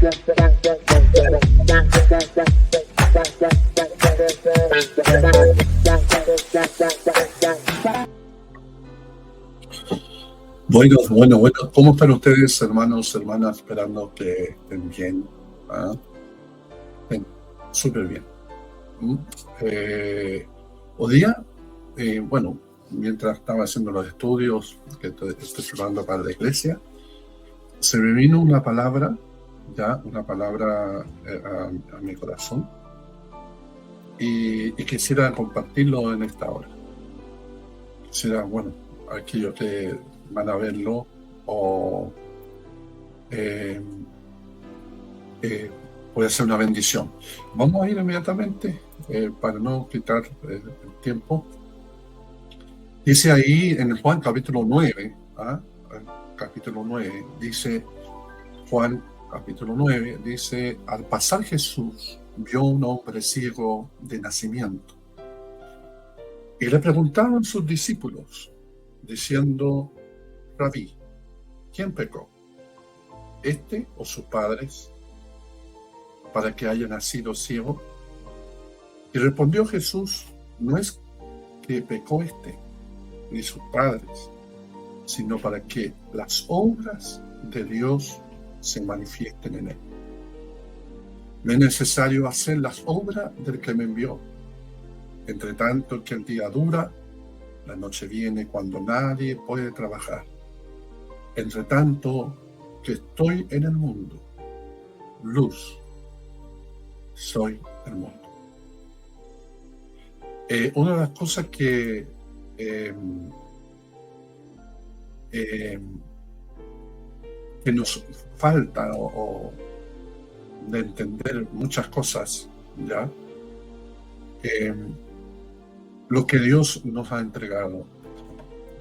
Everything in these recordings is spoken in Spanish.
Bueno. ¿Cómo están ustedes, hermanos, hermanas? Esperando que estén bien. ¿Ah? Súper bien. Hoy día, mientras estaba haciendo los estudios que estoy preparando para la iglesia, se me vino una palabra a mi corazón y quisiera compartirlo en esta hora. Quisiera, aquellos que van a verlo o puede ser una bendición. Vamos a ir inmediatamente para no quitar el tiempo. Dice ahí en Juan capítulo 9, capítulo 9, dice Juan capítulo 9, dice: al pasar Jesús vio un hombre ciego de nacimiento y le preguntaron sus discípulos diciendo: Rabí, ¿quién pecó, este o sus padres, para que haya nacido ciego? Y respondió Jesús: no es que pecó este ni sus padres, sino para que las obras de Dios se manifiesten en él. Me es necesario hacer las obras del que me envió. Entre tanto que el día dura, la noche viene cuando nadie puede trabajar. Entre tanto que estoy en el mundo, luz soy el mundo. Una de las cosas que nos falta o de entender muchas cosas, ¿ya? Lo que Dios nos ha entregado.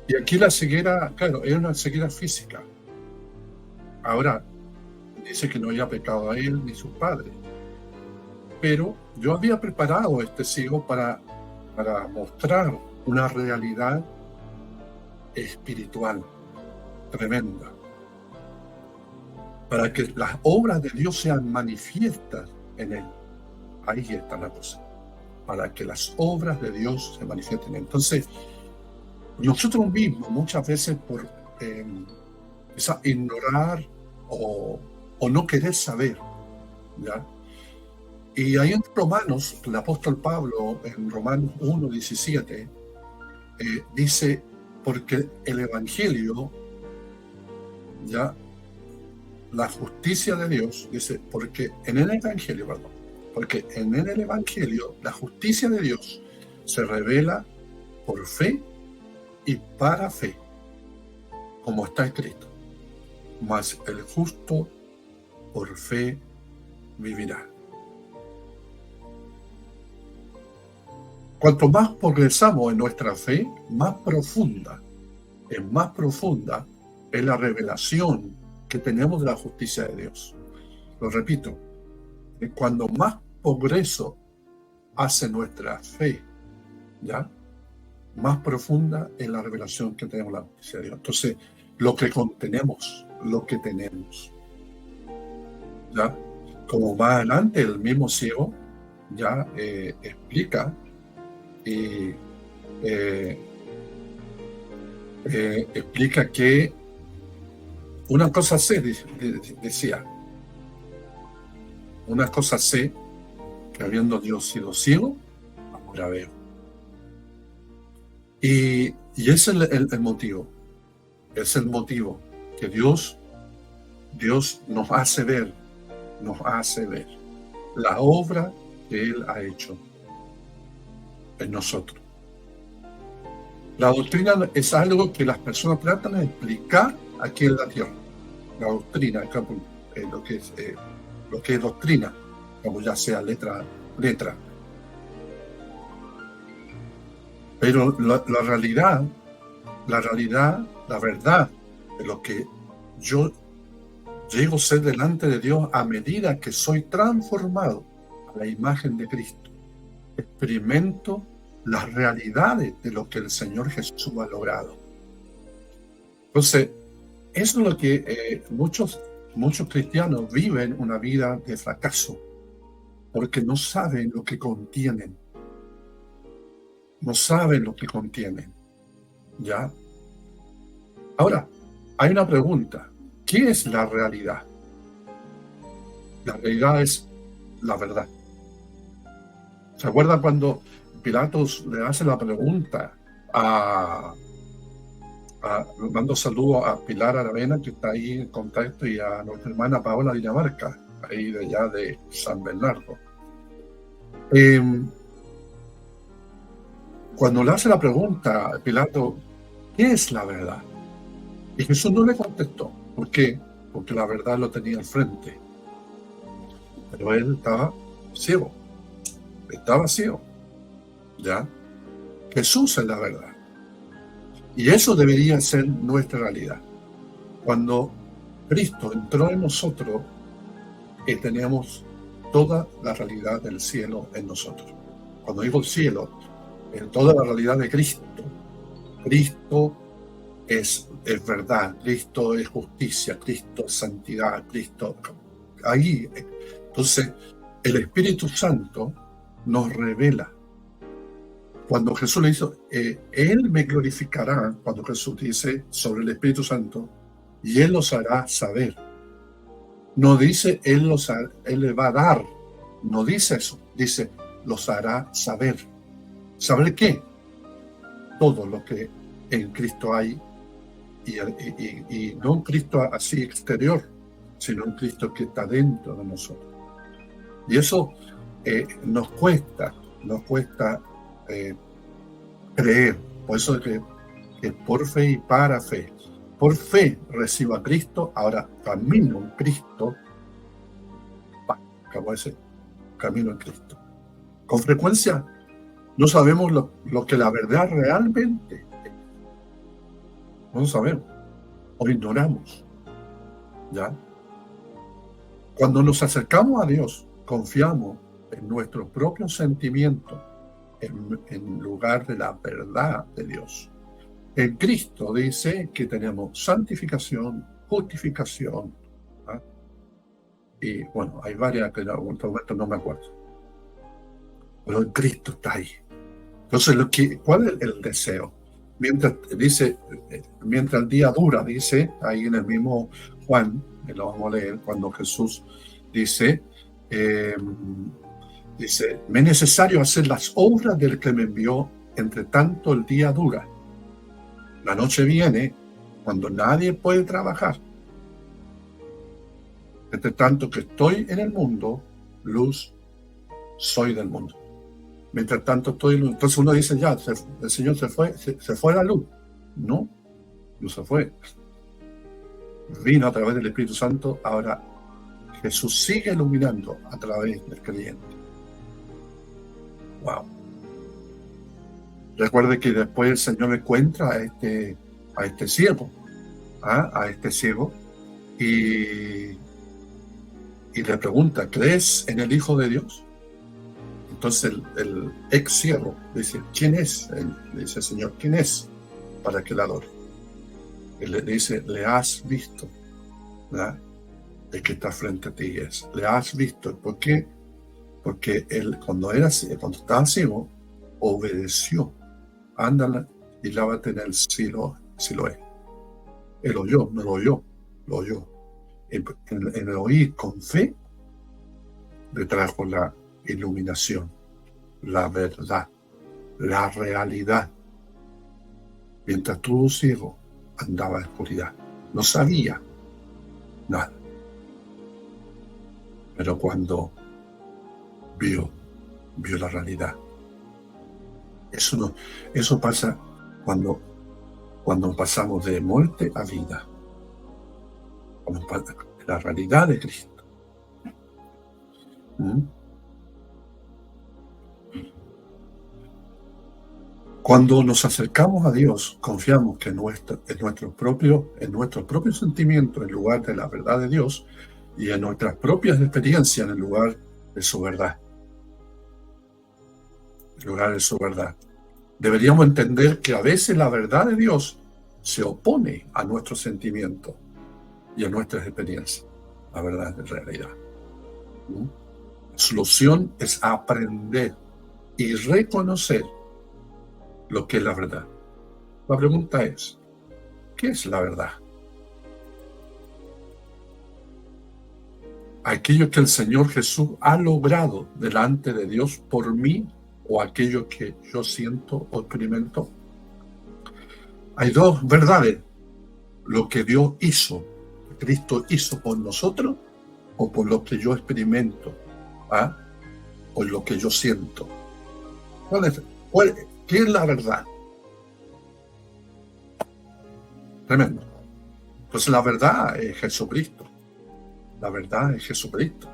Y aquí la ceguera, claro, es una ceguera física. Ahora, dice que no haya pecado a él ni sus padres. Pero yo había preparado este ciego para mostrar una realidad espiritual tremenda, para que las obras de Dios sean manifiestas en él. Ahí está la cosa, para que las obras de Dios se manifiesten. Entonces, nosotros mismos muchas veces por quizás ignorar o no querer saber, ¿ya? Y ahí en Romanos, el apóstol Pablo, en Romanos 1:17, dice: porque el Evangelio, ya, la justicia de Dios, dice, porque en el Evangelio la justicia de Dios se revela por fe y para fe, como está escrito: mas el justo por fe vivirá. Cuanto más progresamos en nuestra fe, más profunda es la revelación que tenemos de la justicia de Dios. Lo repito, cuando más progreso hace nuestra fe, ¿ya?, más profunda es la revelación que tenemos de la justicia de Dios. Entonces, lo que contenemos, lo que tenemos, ¿ya? Como más adelante el mismo ciego ya explica y explica que una cosa sé, decía, una cosa sé, que habiendo Dios sido ciego, ahora veo. Y ese es el motivo, es el motivo que Dios nos hace ver la obra que Él ha hecho en nosotros. La doctrina es algo que las personas tratan de explicar aquí en la tierra. La doctrina, lo que es doctrina, como ya sea letra. Pero la realidad, la verdad de lo que yo llego a ser delante de Dios a medida que soy transformado a la imagen de Cristo, experimento las realidades de lo que el Señor Jesús ha logrado. Entonces, eso es lo que muchos muchos cristianos viven una vida de fracaso porque no saben lo que contienen. No saben lo que contienen. ¿Ya? Ahora, hay una pregunta. ¿Qué es la realidad? La realidad es la verdad. ¿Se acuerdan cuando Pilatos le hace la pregunta mando saludos a Pilar Aravena, que está ahí en contacto, y a nuestra hermana Paola Dinamarca, ahí de allá de San Bernardo? Cuando le hace la pregunta a Pilato, ¿qué es la verdad? Y Jesús no le contestó. ¿Por qué? Porque la verdad lo tenía al frente. Pero él estaba ciego. Estaba ciego. ¿Ya? Jesús es la verdad. Y eso debería ser nuestra realidad. Cuando Cristo entró en nosotros, tenemos toda la realidad del cielo en nosotros. Cuando digo el cielo, en toda la realidad de Cristo. Cristo es verdad, Cristo es justicia, Cristo es santidad, Cristo. Ahí, entonces, el Espíritu Santo nos revela. Cuando Jesús le hizo, Él me glorificará, cuando Jesús dice sobre el Espíritu Santo, y Él los hará saber. No dice Él le va a dar, no dice eso, dice los hará saber. ¿Saber qué? Todo lo que en Cristo hay, y no un Cristo así exterior, sino un Cristo que está dentro de nosotros. Y eso nos cuesta creer. Por eso es que por fe y para fe. Por fe recibo a Cristo, ahora camino en Cristo. Acabo de decir, camino en Cristo. Con frecuencia no sabemos lo que la verdad realmente es. No lo sabemos. O ignoramos. ¿Ya? Cuando nos acercamos a Dios, confiamos en nuestros propios sentimientos en lugar de la verdad de Dios. En Cristo dice que tenemos santificación, justificación, ¿ah? Y bueno, hay varias que en algún momento no me acuerdo. Pero en Cristo está ahí. Entonces, ¿cuál es el deseo? Mientras el día dura, dice ahí en el mismo Juan, lo vamos a leer, cuando Jesús dice, me es necesario hacer las obras del que me envió, entre tanto el día dura. La noche viene cuando nadie puede trabajar. Entre tanto que estoy en el mundo, luz soy del mundo. Mientras tanto estoy en el mundo. Entonces uno dice, ya, el Señor se fue la luz. No se fue. Vino a través del Espíritu Santo, ahora Jesús sigue iluminando a través del creyente. Wow. Recuerde que después el Señor encuentra a este ciego, y le pregunta, ¿crees en el Hijo de Dios? Entonces el ex ciego dice, ¿quién es? Él le dice, Señor, ¿quién es? Para que le adore. Él le dice, le has visto, ¿verdad? El que está frente a ti es. Le has visto. ¿Por qué? Porque él, cuando estaba ciego, obedeció. Ándala y lávate en el Siloé. Él oyó, no lo oyó, lo oyó. En el oír con fe, le trajo la iluminación, la verdad, la realidad. Mientras tú ciego, andaba en oscuridad. No sabía nada. Pero cuando vio la realidad. Eso pasa cuando pasamos de muerte a vida. Cuando pasa la realidad de Cristo. Cuando nos acercamos a Dios, confiamos que en nuestros propios sentimientos, en lugar de la verdad de Dios, y en nuestras propias experiencias, en lugar de su verdad. En lugar de su verdad. Deberíamos entender que a veces la verdad de Dios se opone a nuestros sentimientos y a nuestras experiencias. la verdad es realidad. ¿No? La solución es aprender y reconocer lo que es la verdad. La pregunta es, ¿qué es la verdad? ¿Aquello que el Señor Jesús ha logrado delante de Dios por mí o aquello que yo siento o experimento? Hay dos verdades: lo que Dios hizo, Cristo hizo por nosotros, o por lo que yo experimento, o lo que yo siento. ¿Qué es la verdad? Tremendo. Entonces la verdad es Jesucristo. La verdad es Jesucristo.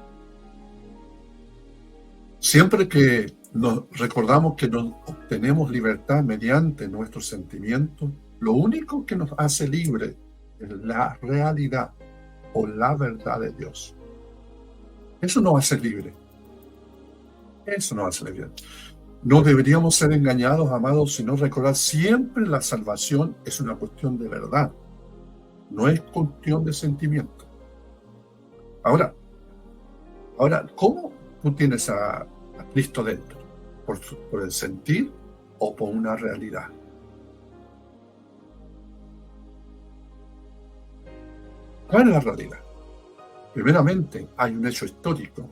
Siempre que nos recordamos que nos obtenemos libertad mediante nuestros sentimientos, lo único que nos hace libre es la realidad o la verdad de Dios. Eso nos hace libre. Eso nos hace libre. No deberíamos ser engañados, amados, sino recordar siempre la salvación es una cuestión de verdad. No es cuestión de sentimiento. Ahora, ¿cómo tú tienes a Cristo dentro? ¿Por el sentir o por una realidad? ¿Cuál es la realidad? Primeramente, hay un hecho histórico.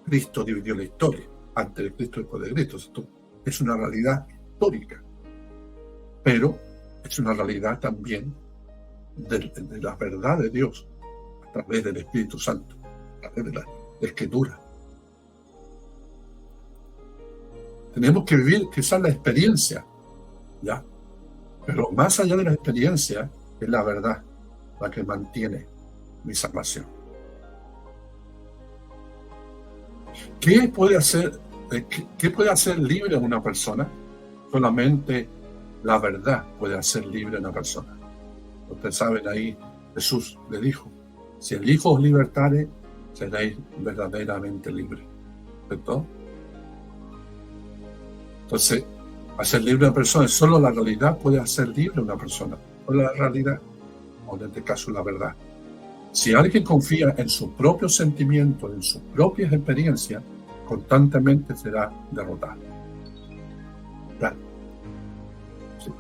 Cristo dividió la historia. Antes de Cristo y después de Cristo. Esto es una realidad histórica. Pero es una realidad también de la verdad de Dios a través del Espíritu Santo, a través de la Escritura. Tenemos que vivir quizás la experiencia, ¿ya? Pero más allá de la experiencia, es la verdad la que mantiene mi salvación. ¿Qué puede hacer libre a una persona? Solamente la verdad puede hacer libre a una persona. Ustedes saben, ahí Jesús le dijo: si el Hijo os libertare, seréis verdaderamente libres. ¿Cierto? Entonces, hacer libre a una persona, solo la realidad puede hacer libre a una persona. Solo la realidad, o en este caso la verdad. Si alguien confía en sus propios sentimientos, en sus propias experiencias, constantemente será derrotado. Claro. Sí.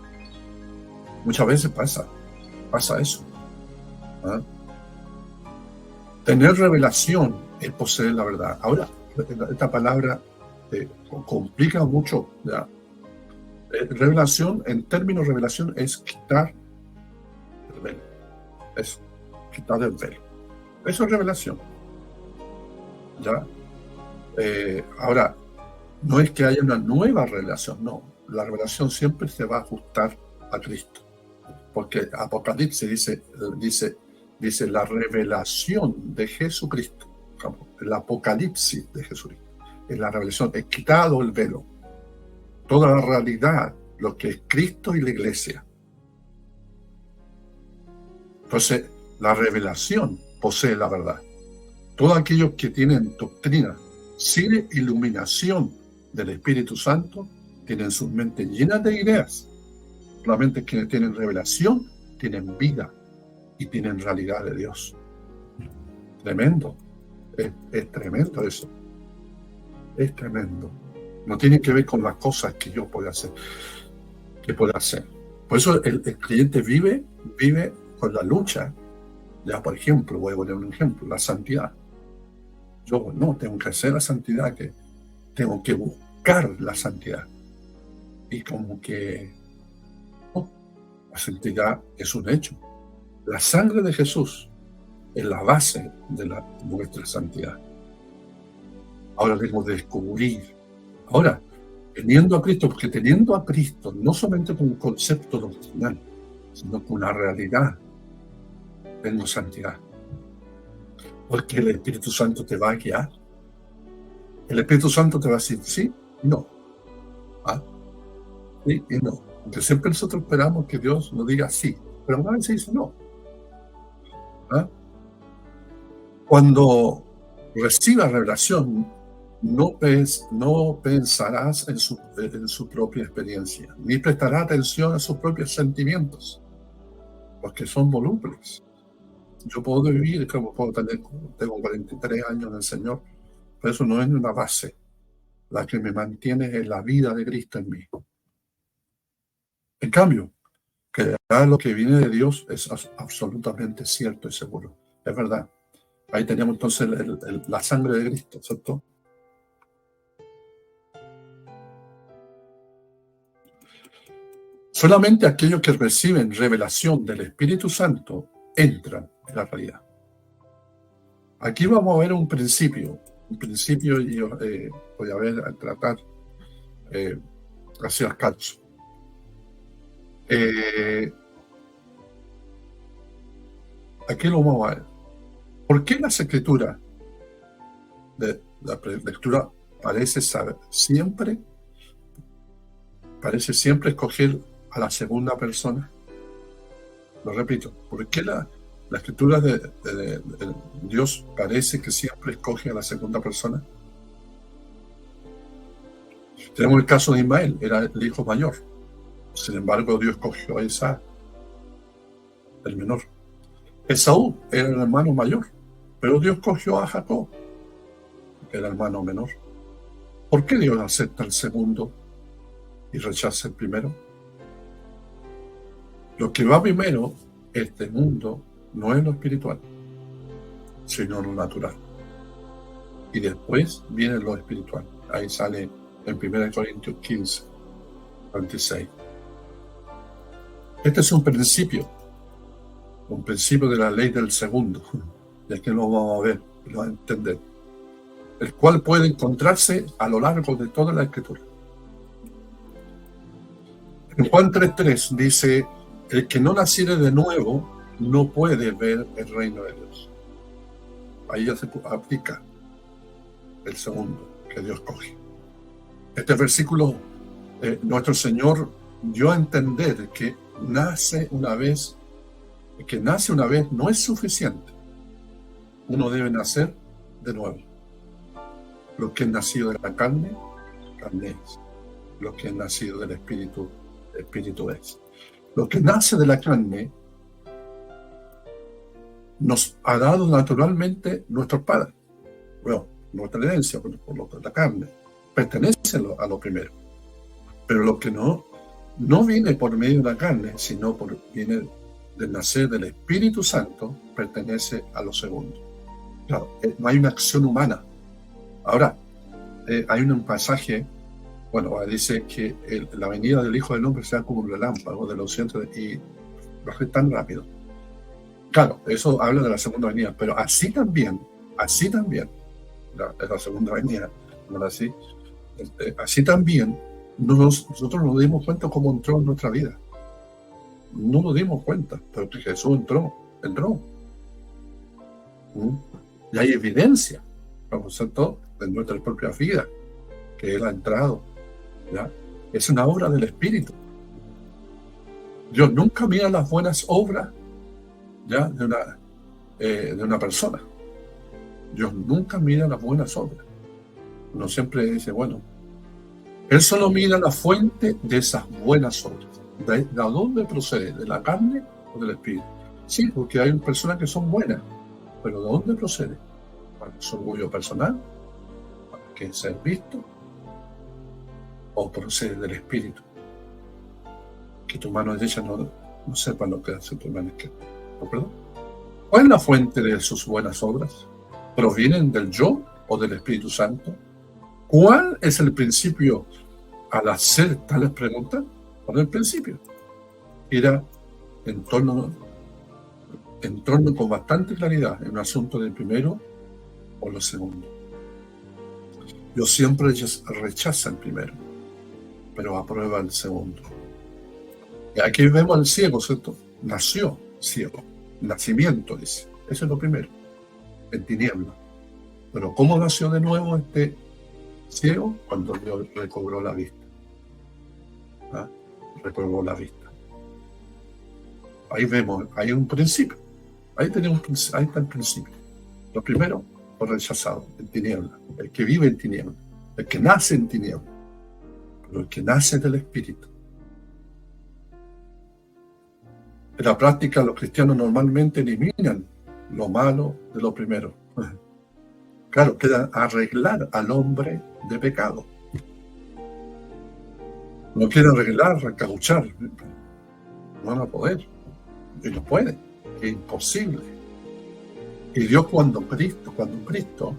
Muchas veces pasa eso. Tener revelación es poseer la verdad. Ahora, esta palabra complica mucho, ¿ya? Revelación, en términos de revelación, es quitar el velo. Es quitar el velo. Eso es revelación. ¿Ya? Ahora, no es que haya una nueva revelación, no. La revelación siempre se va a ajustar a Cristo. Porque Apocalipsis dice la revelación de Jesucristo. El Apocalipsis de Jesucristo. Es la revelación, es quitado el velo. Toda la realidad, lo que es Cristo y la iglesia. Entonces, la revelación posee la verdad. Todos aquellos que tienen doctrina sin iluminación del Espíritu Santo tienen sus mentes llenas de ideas. Solamente quienes tienen revelación tienen vida y tienen realidad de Dios. Tremendo. Es tremendo eso. Es tremendo. No tiene que ver con las cosas que yo pueda hacer. Por eso el creyente vive con la lucha. Ya, por ejemplo, voy a poner un ejemplo: la santidad. Yo no tengo que hacer la santidad, que tengo que buscar la santidad. Y como que la santidad es un hecho. La sangre de Jesús es la base de nuestra santidad. Ahora debemos descubrir. Ahora, teniendo a Cristo, porque teniendo a Cristo, no solamente con un concepto doctrinal, sino con una realidad, tengo santidad. Porque el Espíritu Santo te va a guiar. El Espíritu Santo te va a decir sí y no. Sí y no. Porque siempre nosotros esperamos que Dios nos diga sí, pero a veces dice no. Cuando recibas revelación, no pensarás en su propia experiencia, ni prestarás atención a sus propios sentimientos, porque son volubles. Yo puedo vivir, como tengo 43 años en el Señor, pero eso no es una base. La que me mantiene es la vida de Cristo en mí. En cambio, que lo que viene de Dios es absolutamente cierto y seguro. Es verdad. Ahí tenemos entonces la sangre de Cristo, ¿cierto? Solamente aquellos que reciben revelación del Espíritu Santo entran en la realidad. Aquí vamos a ver un principio y yo voy a ver, a tratar hacia el calzo. Aquí lo vamos a ver. ¿Por qué las escrituras de la lectura parece siempre escoger a la segunda persona? Lo repito, ¿por qué la escritura de Dios parece que siempre escoge a la segunda persona? Tenemos el caso de Ismael, era el hijo mayor. Sin embargo, Dios escogió a Isaac, el menor. Esaú era el hermano mayor, pero Dios escogió a Jacob, que era el hermano menor. ¿Por qué Dios acepta el segundo y rechaza el primero? Lo que va primero, este mundo, no es lo espiritual, sino lo natural. Y después viene lo espiritual. Ahí sale en 1 Corintios 15, 26. Este es un principio de la ley del segundo, y aquí lo vamos a ver, lo vamos a entender, el cual puede encontrarse a lo largo de toda la Escritura. En Juan 3:3 dice: el que no naciere de nuevo no puede ver el reino de Dios. Ahí ya se aplica el segundo que Dios coge. Este versículo, nuestro Señor dio a entender que nace una vez no es suficiente. Uno debe nacer de nuevo. Lo que es nacido de la carne, carne es. Lo que es nacido del Espíritu, Espíritu es. Lo que nace de la carne nos ha dado naturalmente nuestros padres. Bueno, nuestra herencia por la carne pertenece a lo primero. Pero lo que no viene por medio de la carne, sino viene del nacer del Espíritu Santo, pertenece a lo segundo. Claro, no hay una acción humana. Ahora, hay un pasaje, dice que la venida del Hijo del Hombre será como un relámpago del occidente y va a ser tan rápido. Claro, eso habla de la segunda venida, pero así también, la segunda venida, ¿no? Así también nosotros nos dimos cuenta cómo entró en nuestra vida. No nos dimos cuenta, pero que Jesús entró. Y hay evidencia, ¿cierto?, de nuestra propia vida, que Él ha entrado. ¿Ya? Es una obra del Espíritu. Dios nunca mira las buenas obras, ¿ya?, de una persona. Dios nunca mira las buenas obras. Uno siempre dice, bueno, Él solo mira la fuente de esas buenas obras. ¿De dónde procede? ¿De la carne o del Espíritu? Sí, porque hay personas que son buenas, pero ¿de dónde procede? ¿Para su orgullo personal? ¿Para que ser visto? ¿O procede del Espíritu? Que tu mano derecha no sepa lo que hace tu mano izquierda. ¿Perdón? ¿Cuál es la fuente de sus buenas obras? ¿Provienen del yo o del Espíritu Santo? ¿Cuál es el principio al hacer tales preguntas? Por el principio era en torno con bastante claridad en un asunto del primero o lo segundo. Dios siempre rechaza el primero, pero aprueba el segundo. Y aquí vemos al ciego, ¿cierto? Nació ciego. Nacimiento, dice. Eso es lo primero. En tinieblas. Pero ¿cómo nació de nuevo este ciego? Cuando Dios recobró la vista. Recobró la vista. Ahí vemos, hay un principio. Ahí está el principio. Lo primero, lo rechazado, en tinieblas. El que vive en tinieblas. El que nace en tinieblas. Pero el que nace del Espíritu. En la práctica, los cristianos normalmente eliminan lo malo de lo primero. Claro, queda arreglar al hombre de pecado. No quiere arreglar, recauchar. No van a poder. Y no puede. Es imposible. Y Dios cuando Cristo,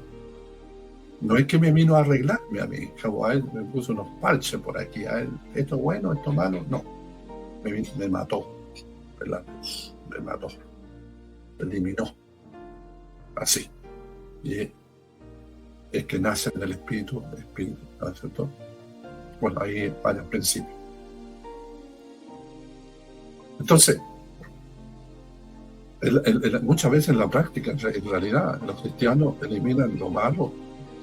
no es que me vino a arreglarme a mí, como a él me puso unos parches por aquí, a él, esto bueno, esto malo, no. Me mató, ¿verdad? Me mató. Me eliminó. Así. Y es que nace del Espíritu, ¿no es cierto? Bueno, ahí hay varios principios. Entonces, muchas veces en la práctica, en realidad, los cristianos eliminan lo malo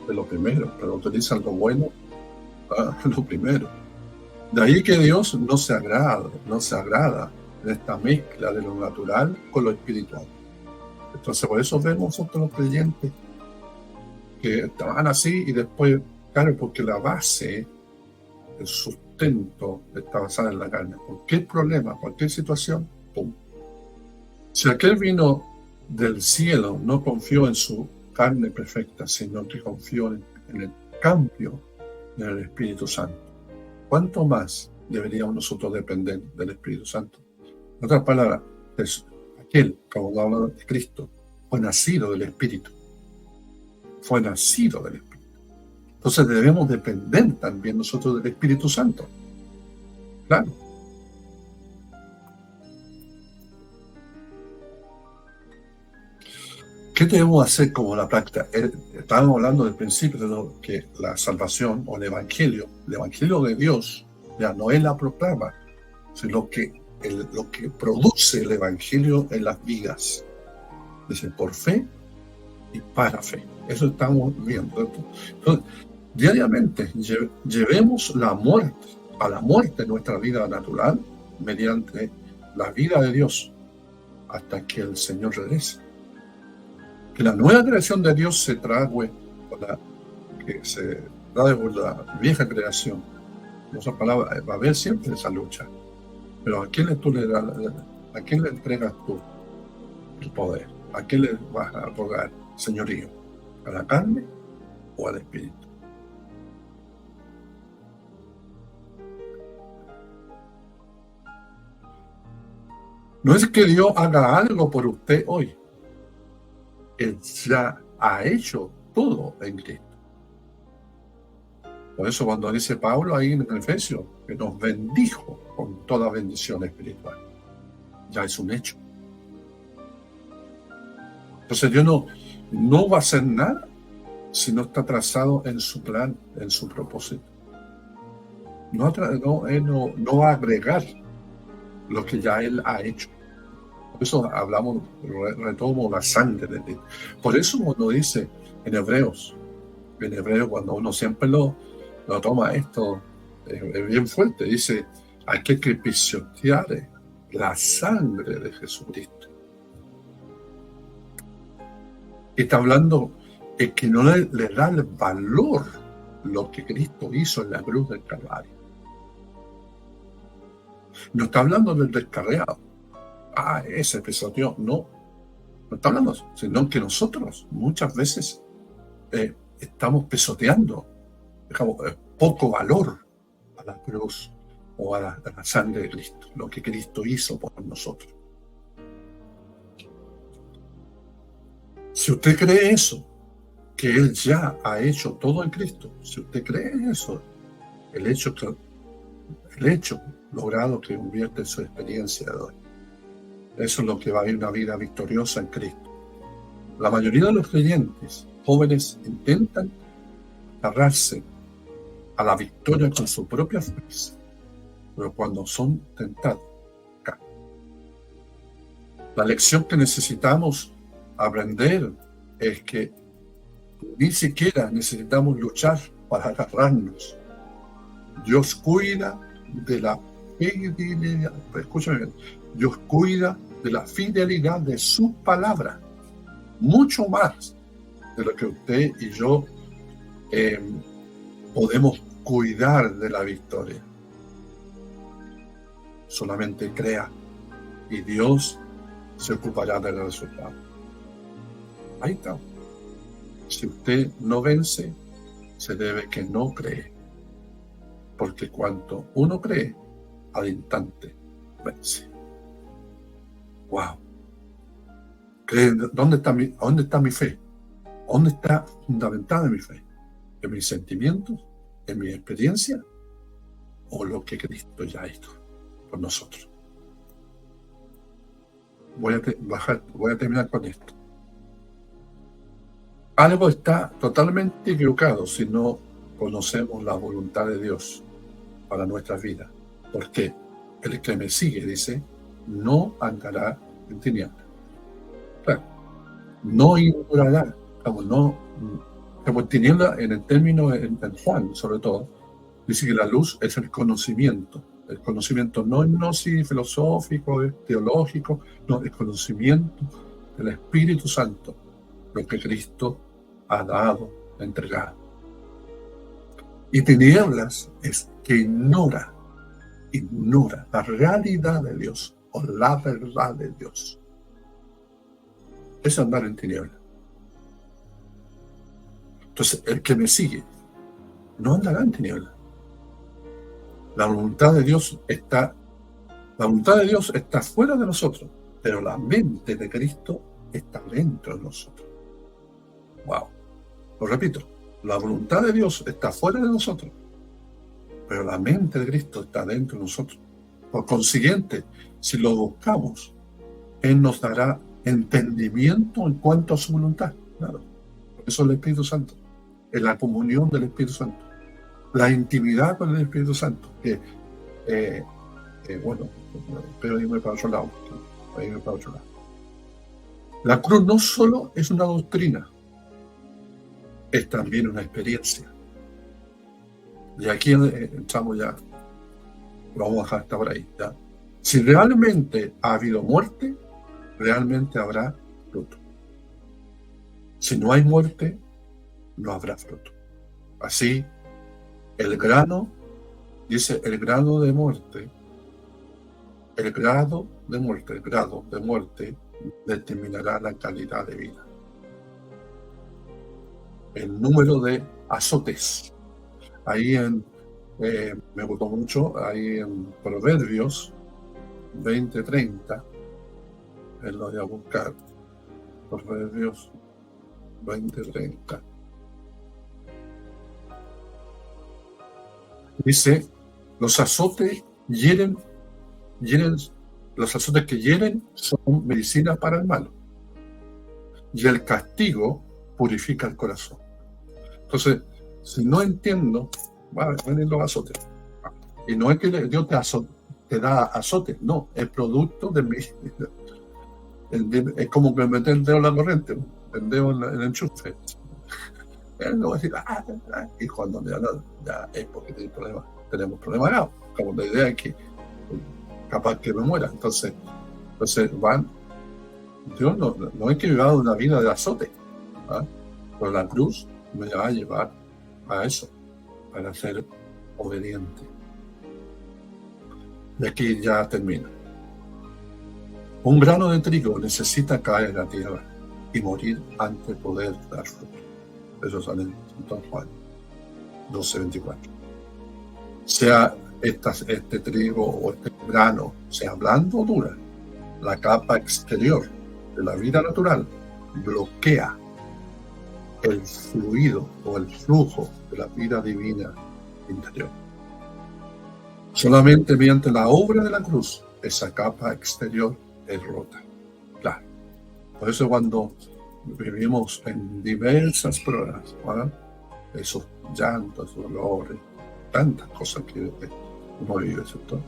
de lo primero, pero utilizan lo bueno lo primero. De ahí que Dios no se agrada de esta mezcla de lo natural con lo espiritual. Entonces, por eso vemos nosotros los creyentes que estaban así y después, claro, porque la base, el sustento está basada en la carne. Cualquier problema, cualquier situación, ¡pum! Si aquel vino del cielo no confió en su carne perfecta, sino que confió en el cambio del Espíritu Santo, ¿cuánto más deberíamos nosotros depender del Espíritu Santo? En otras palabras, aquel, como habla de Cristo, fue nacido del Espíritu. Fue nacido del Espíritu. Entonces debemos depender también nosotros del Espíritu Santo. Claro. ¿Qué debemos hacer como la práctica? Estábamos hablando del principio de que la salvación o el Evangelio de Dios ya no es la proclama, sino que lo que produce el Evangelio en las vidas. Dice, por fe y para fe. Eso estamos viendo. Entonces, diariamente llevemos a la muerte nuestra vida natural mediante la vida de Dios hasta que el Señor regrese. Que la nueva creación de Dios se trague por la vieja creación. En otras palabras, va a haber siempre esa lucha. Pero ¿a quién le entregas tú el poder? ¿A quién le vas a rogar señorío? ¿A la carne o al Espíritu? No es que Dios haga algo por usted hoy. Él ya ha hecho todo en Cristo. Por eso cuando dice Pablo ahí en Efesios, que nos bendijo con toda bendición espiritual, ya es un hecho. Entonces Dios no va a hacer nada si no está trazado en su plan, en su propósito. Él no va a agregar lo que ya Él ha hecho. Por eso hablamos, retomo la sangre de Dios. Por eso uno dice en Hebreos cuando uno siempre lo toma esto, es bien fuerte, dice, hay que pisotear la sangre de Jesucristo. Y está hablando de que no le da el valor lo que Cristo hizo en la cruz del Calvario. No está hablando del descarriado. Ese pisoteó. No está hablando, sino que nosotros muchas veces estamos pisoteando, dejamos poco valor a la cruz o a la sangre de Cristo, lo que Cristo hizo por nosotros. Si usted cree eso, que Él ya ha hecho todo en Cristo, si usted cree eso, el hecho logrado que convierte en su experiencia de hoy. Eso es lo que va a ir una vida victoriosa en Cristo. La mayoría de los creyentes jóvenes intentan agarrarse a la victoria con su propia fuerza, pero cuando son tentados, caen. La lección que necesitamos aprender es que ni siquiera necesitamos luchar para agarrarnos. Dios cuida de la fidelidad. Escúchame bien. Dios cuida de la fidelidad de su palabra, mucho más de lo que usted y yo podemos cuidar de la victoria. Solamente crea y Dios se ocupará del resultado. Ahí está. Si usted no vence, se debe que no cree. Porque cuanto uno cree, al instante vence. ¡Wow! ¿Dónde está mi fe? ¿Dónde está fundamentada mi fe? ¿En mis sentimientos? ¿En mi experiencia? ¿O lo que Cristo ya ha hecho por nosotros? Voy a terminar con esto. Algo está totalmente equivocado si no conocemos la voluntad de Dios para nuestras vidas. Porque el que me sigue, dice, no andará en tinieblas. Claro, no ignorará, como tiniebla en el término en Juan, sobre todo, dice que la luz es el conocimiento. El conocimiento no es gnosis filosófico, teológico, no, el conocimiento del Espíritu Santo, lo que Cristo ha dado, ha entregado. Y tinieblas es que ignora la realidad de Dios o la verdad de Dios. Es andar en tinieblas. Entonces, el que me sigue no andará en tinieblas. La voluntad de Dios está fuera de nosotros, pero la mente de Cristo está dentro de nosotros. Wow. Lo repito, la voluntad de Dios está fuera de nosotros, pero la mente de Cristo está dentro de nosotros. Por consiguiente, si lo buscamos, Él nos dará entendimiento en cuanto a su voluntad. Claro. Por eso el Espíritu Santo, en la comunión del Espíritu Santo, la intimidad con el Espíritu Santo, pero irme para otro lado. La cruz no solo es una doctrina, es también una experiencia. Y aquí entramos ya, lo vamos a dejar hasta por ahí. ¿Ya? Si realmente ha habido muerte, realmente habrá fruto. Si no hay muerte, no habrá fruto. Así, el grado de muerte determinará la calidad de vida. El número de azotes. Ahí me gustó mucho, ahí en Proverbios 20:30, lo voy a buscar, Proverbios 20:30. Dice, los azotes que hieren son medicina para el malo, y el castigo purifica el corazón. Entonces, si no entiendo, van a venir los azotes. Y no es que Dios te da azotes, no, es producto de mi... Es como que meter el dedo en la corriente, el dedo en el enchufe. Él no va a decir, y cuando ya es porque tenemos problemas graves. Como la idea es que capaz que me muera. Entonces Dios no es que viva una vida de azote, pero la cruz me va a llevar a eso, para ser obediente. Y aquí ya termino. Un grano de trigo necesita caer en la tierra y morir antes de poder dar fruto. Eso sale en San Juan 12:24. Sea este trigo o este grano, sea blando o dura, la capa exterior de la vida natural bloquea el fluido o el flujo de la vida divina interior. Solamente mediante la obra de la cruz, esa capa exterior es rota. Claro. Por eso cuando vivimos en diversas pruebas, esos llantos, esos dolores, tantas cosas que uno vive, ¿cierto?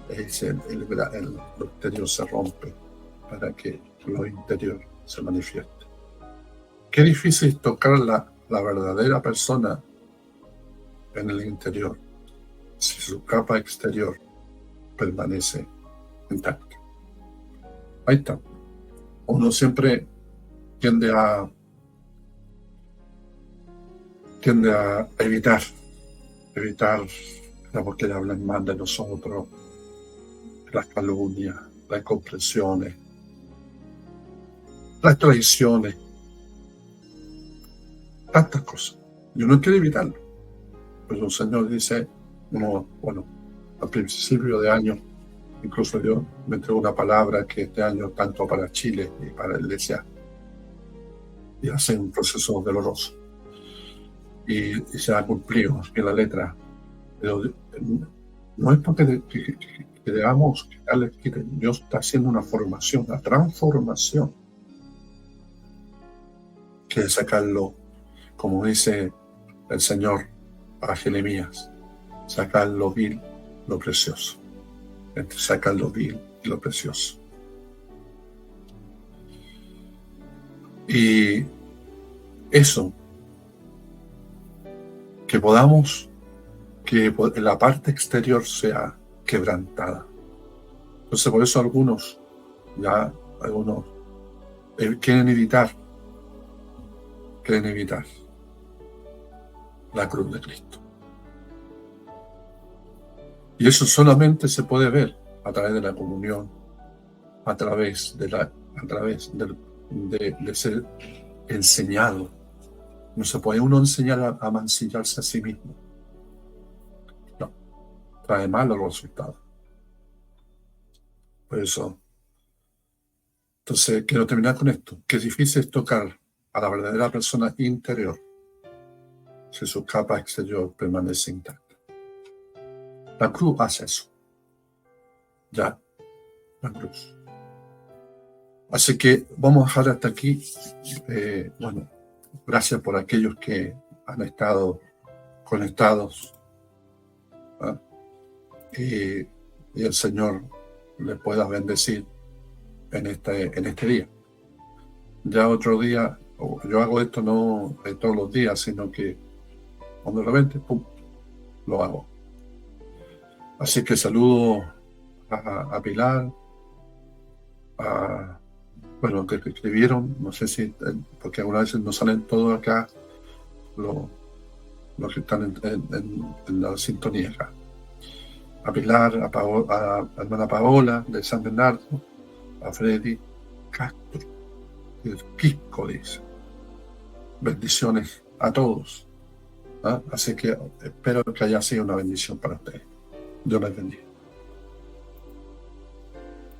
Lo exterior se rompe para que lo interior se manifieste. Qué difícil es tocar la verdadera persona en el interior si su capa exterior permanece intacta. Ahí está. Uno siempre tiende a evitar porque hablan mal de nosotros, las calumnias, las incomprensiones, las traiciones. tantas cosas. Y uno quiere evitarlo. Pero el Señor dice, al principio de año, incluso yo me entregó una palabra que este año, tanto para Chile y para la iglesia, y hace un proceso doloroso. Y se ha cumplido en la letra. Pero no es porque que debamos quitarle. Dios está haciendo una formación, una transformación, que es sacarlo, como dice el Señor a Jeremías, sacar lo vil, lo precioso. Sacar lo vil y lo precioso. Y eso, que podamos, que la parte exterior sea quebrantada. Entonces, por eso algunos quieren evitar la cruz de Cristo. Y eso solamente se puede ver a través de la comunión, a través de ser enseñado. No se puede uno enseñar a mancillarse a sí mismo. No, trae malos resultados. Por eso, entonces quiero terminar con esto, que es difícil tocar a la verdadera persona interior si su capa exterior permanece intacta. La cruz hace eso. Ya, la cruz. Así que vamos a dejar hasta aquí. Gracias por aquellos que han estado conectados. Y el Señor les pueda bendecir en este día. Ya otro día, yo hago esto no todos los días, sino que cuando de repente, lo hago. Así que saludo a Pilar, que escribieron, no sé si, porque algunas veces no salen todos acá los que están en la sintonía acá. A Pilar, a hermana Paola de San Bernardo, a Freddy Castro, el Quisco dice. Bendiciones a todos. Así que espero que haya sido una bendición para ustedes. Dios les bendiga.